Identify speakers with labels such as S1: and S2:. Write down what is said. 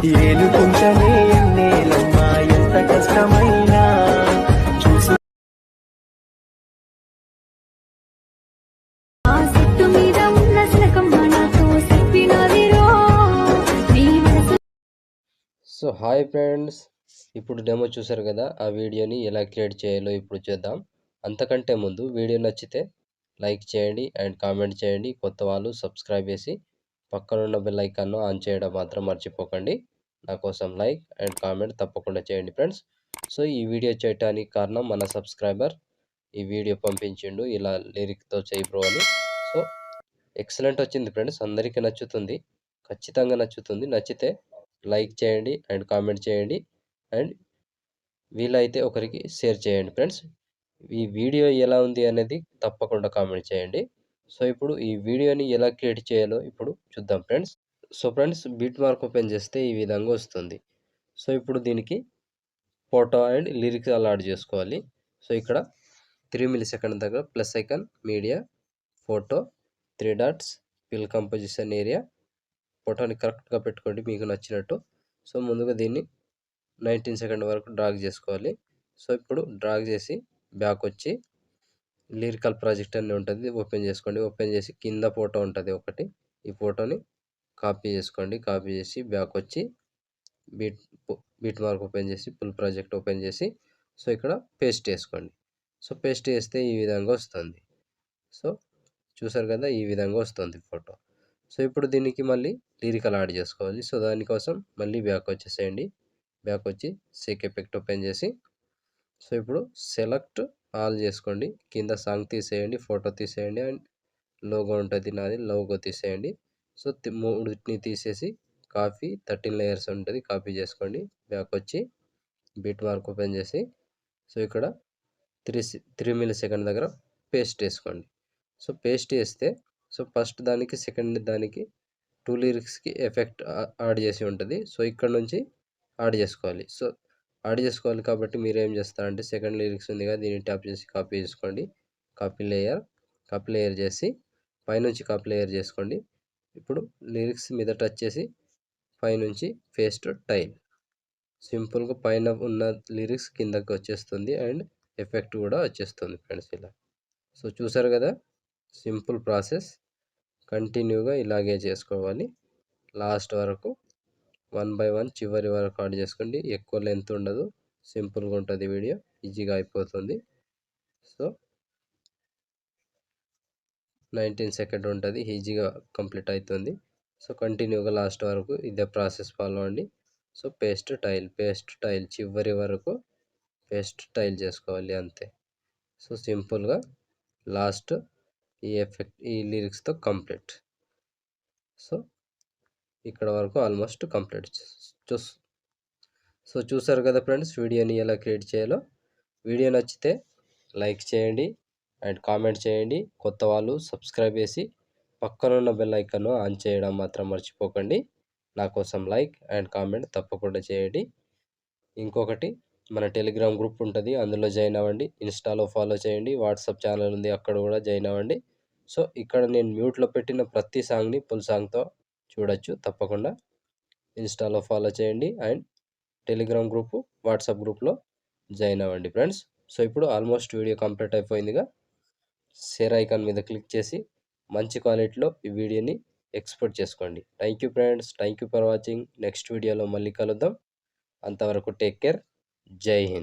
S1: ఏలుకుంటనే ఎన్నేలమ్మా ఎంత కష్టమైనా చూసు
S2: ఆ చెట్టు మీద ఉన్న శిలకమ్మ నాతో చెప్పినదిరో నీ మనసు.
S3: సో హాయ్ ఫ్రెండ్స్, ఇప్పుడు డెమో చూసారు కదా. ఆ వీడియోని ఎలా క్రియేట్ చేయాలో ఇప్పుడు చూద్దాం. అంతకంటే ముందు వీడియో నచ్చితే లైక్ చేయండి అండ్ కామెంట్ చేయండి. కొత్త వాళ్ళు సబ్స్క్రైబ్ చేసి పక్కనున్న బెల్ ఐకాన్ను ఆన్ చేయడం మాత్రం మర్చిపోకండి. నా కోసం లైక్ అండ్ కామెంట్ తప్పకుండా చేయండి ఫ్రెండ్స్. సో ఈ వీడియో చేయడానికి కారణం మన సబ్స్క్రైబర్ ఈ వీడియో పంపించిండు, ఇలా లిరిక్తో చేయి బ్రో అని. సో ఎక్సలెంట్ వచ్చింది ఫ్రెండ్స్, అందరికీ నచ్చుతుంది, ఖచ్చితంగా నచ్చుతుంది. నచ్చితే లైక్ చేయండి అండ్ కామెంట్ చేయండి అండ్ వీలైతే ఒకరికి షేర్ చేయండి ఫ్రెండ్స్. ఈ వీడియో ఎలా ఉంది అనేది తప్పకుండా కామెంట్ చేయండి. సో ఇప్పుడు ఈ వీడియోని ఎలా క్రియేట్ చేయాలో ఇప్పుడు చూద్దాం friends. So friends, beat mark open చేస్తే ఈ విధంగా వస్తుంది. సో ఇప్పుడు దీనికి ఫోటో అండ్ లిరిక్స్ అలాట్ చేసుకోవాలి. సో ఇక్కడ 3 మిల్లీసెకండ్ దగ్గర plus icon, media, photo, 3 dots, fill composition area. ఫోటోని కరెక్ట్గా పెట్టుకోండి మీకు నచ్చినట్టు. సో ముందుగా దీన్ని 19 సెకండ్ వరకు డ్రాగ్ చేసుకోవాలి. సో ఇప్పుడు డ్రాగ్ చేసి బ్యాక్ వచ్చి లిరికల్ ప్రాజెక్ట్ అని ఉంటుంది, ఓపెన్ చేసుకోండి. ఓపెన్ చేసి కింద ఫోటో ఉంటుంది ఒకటి, ఈ ఫోటోని కాపీ చేసుకోండి. కాపీ చేసి బ్యాక్ వచ్చి బీట్ బీట్ మార్క్ ఓపెన్ చేసి ఫుల్ ప్రాజెక్ట్ ఓపెన్ చేసి సో ఇక్కడ పేస్ట్ చేసుకోండి. సో పేస్ట్ చేస్తే ఈ విధంగా వస్తుంది. సో చూసారు కదా, ఈ విధంగా వస్తుంది ఫోటో. సో ఇప్పుడు దీనికి మళ్ళీ లిరికల్ యాడ్ చేసుకోవాలి. సో దానికోసం మళ్ళీ బ్యాక్ వచ్చేసేయండి. బ్యాక్ వచ్చి సేక్ ఎఫెక్ట్ ఓపెన్ చేసి సో ఇప్పుడు సెలెక్ట్ ఆల్ చేసుకోండి. కింద సాంగ్ తీసేయండి, ఫోటో తీసేయండి అండ్ లోగో ఉంటుంది నాది, లోగో తీసేయండి. సో మూడుని తీసేసి కాపీ 13 లేయర్స్ ఉంటుంది, కాపీ చేసుకోండి. బ్యాక్ వచ్చి బీట్ మార్క్ ఓపెన్ చేసి సో ఇక్కడ 3 మిల్లీసెకండ్ దగ్గర పేస్ట్ వేసుకోండి. సో పేస్ట్ వేస్తే సో ఫస్ట్ దానికి సెకండ్ దానికి 2 లిరిక్స్కి ఎఫెక్ట్ యాడ్ చేసి ఉంటుంది. సో ఇక్కడ నుంచి యాడ్ చేసుకోవాలి. సో యాడ్ చేసుకోవాలి కాబట్టి మీరు ఏం చేస్తారంటే సెకండ్ లిరిక్స్ ఉంది కదా, దీన్ని ట్యాప్ చేసి కాపీ చేసుకోండి. కాపీ లేయర్ చేసి పైనుంచి కాపీ లేయర్ చేసుకోండి. ఇప్పుడు లిరిక్స్ మీద టచ్ చేసి పైనుంచి పేస్ట్ టైల్. సింపుల్గా పైన ఉన్న లిరిక్స్ కిందకి వచ్చేస్తుంది అండ్ ఎఫెక్ట్ కూడా వచ్చేస్తుంది ఫ్రెండ్స్ ఇలా. సో చూసారు కదా, సింపుల్ ప్రాసెస్. కంటిన్యూగా ఇలాగే చేసుకోవాలి లాస్ట్ వరకు. 1 బై 1 చివరి వరకు యాడ్ చేసుకోండి. ఎక్కువ లెంత్ ఉండదు, సింపుల్గా ఉంటుంది వీడియో, ఈజీగా అయిపోతుంది. సో 19 సెకండ్ ఉంటుంది, ఈజీగా కంప్లీట్ అవుతుంది. సో కంటిన్యూగా లాస్ట్ వరకు ఇదే ప్రాసెస్ ఫాలో అండి. సో పేస్ట్ టైల్ చివరి వరకు పేస్ట్ టైల్ చేసుకోవాలి అంతే. సో సింపుల్గా లాస్ట్ ఈ ఎఫెక్ట్ ఈ లిరిక్స్తో కంప్లీట్. సో ఇక్కడ వరకు ఆల్మోస్ట్ కంప్లీట్. సో చూసారు కదా ఫ్రెండ్స్, వీడియోని ఎలా క్రియేట్ చేయాలో. వీడియో నచ్చితే లైక్ చేయండి అండ్ కామెంట్ చేయండి. కొత్త వాళ్ళు సబ్స్క్రైబ్ చేసి పక్కనున్న బెల్ ఐకాన్ను ఆన్ చేయడం మాత్రం మర్చిపోకండి. నా కోసం లైక్ అండ్ కామెంట్ తప్పకుండా చేయండి. ఇంకొకటి, మన టెలిగ్రామ్ గ్రూప్ ఉంటుంది, అందులో జాయిన్ అవ్వండి. ఇన్స్టాలో ఫాలో చేయండి. వాట్సాప్ ఛానల్ ఉంది, అక్కడ కూడా జాయిన్ అవ్వండి. సో ఇక్కడ నేను మ్యూట్లో పెట్టిన ప్రతి సాంగ్ని ఫుల్ సాంగ్తో చూడొచ్చు. తప్పకుండా ఇన్స్టాలో ఫాలో చేయండి అండ్ టెలిగ్రామ్ గ్రూపు, వాట్సాప్ గ్రూప్లో జాయిన్ అవ్వండి ఫ్రెండ్స్. సో ఇప్పుడు ఆల్మోస్ట్ వీడియో కంప్లీట్ అయిపోయిందిగా. షేర్ ఐకాన్ మీద క్లిక్ చేసి మంచి క్వాలిటీలో ఈ వీడియోని ఎక్స్పోర్ట్ చేసుకోండి. Thank you friends, thank you for watching. Next వీడియోలో మళ్ళీ కలుద్దాం. అంతవరకు టేక్ కేర్. జై హింద్.